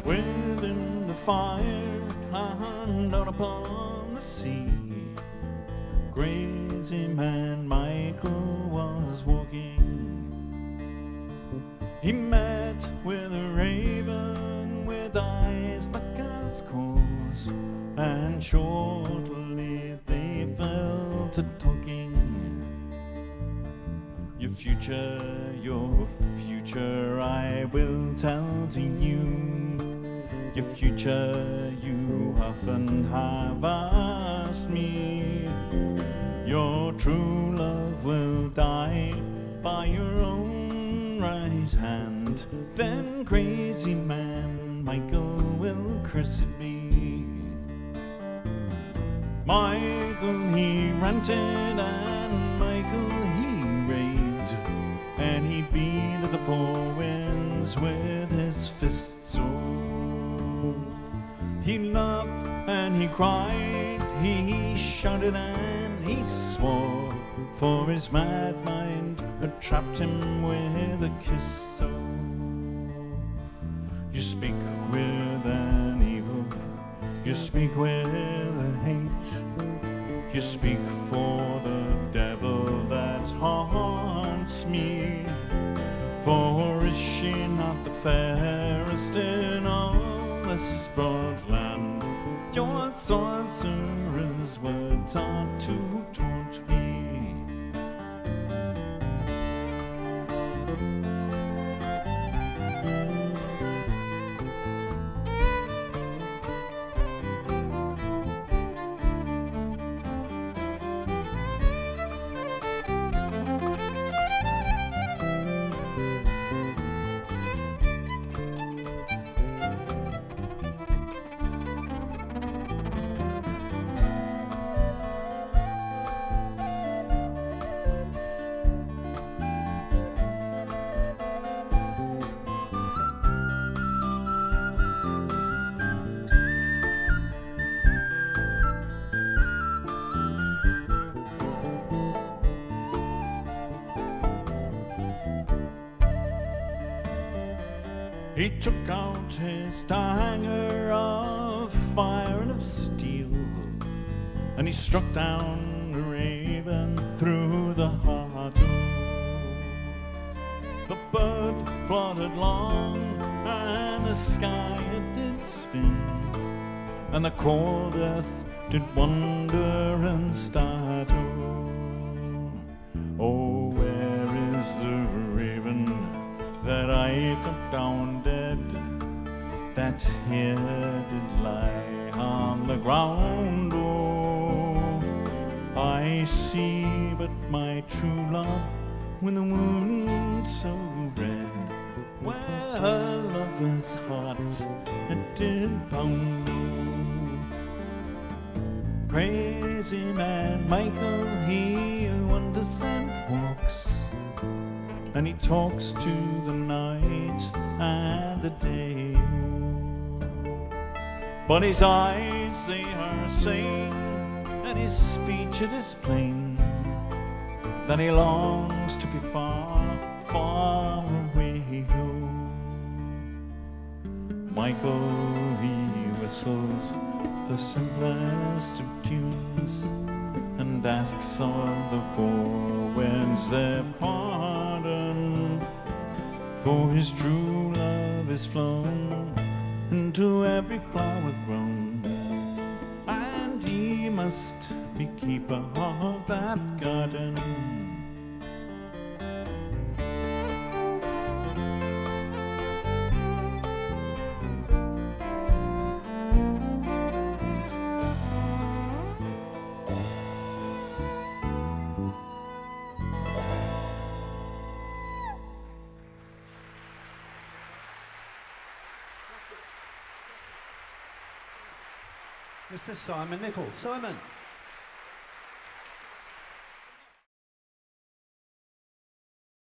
within the fire and out upon the sea. Crazy man Michael was walking. He met with a raven with eyes black as coals, and shortly they fell to talking. Your future I will tell to you. Your future you often have asked me. Your true love will die by your own right hand. Then crazy man Michael will curse at me. Michael he ranted and Michael he raved, and he beat at the four winds with his fists. Oh, he laughed and he cried, he shouted and he swore, for his mad mind had trapped him with a kiss. So you speak with an evil, you speak with a hate, you speak for the devil that haunts me. For is she not the fairest in all this broad land? Your sorcerer's words are to taunt me. He took out his dagger of fire and of steel, and he struck down the raven through the heart. The bird fluttered long, and the sky it did spin, and the cold earth did wonder and start. Oh, where is the raven that I cut down dead, that here did lie on the ground? Oh, I see but my true love with a wound so red, where her lover's heart it did pound. Crazy man Michael, he wanders and walks, and he talks to the night and the day. But his eyes, they are sane, and his speech, it is plain, that he longs to be far, far away. Michael, he whistles the simplest of tunes, and asks all the four winds their pardon, for his true love is flown into every flower grown, and he must be keeper of that garden. Mr. Simon Nicholl. Simon.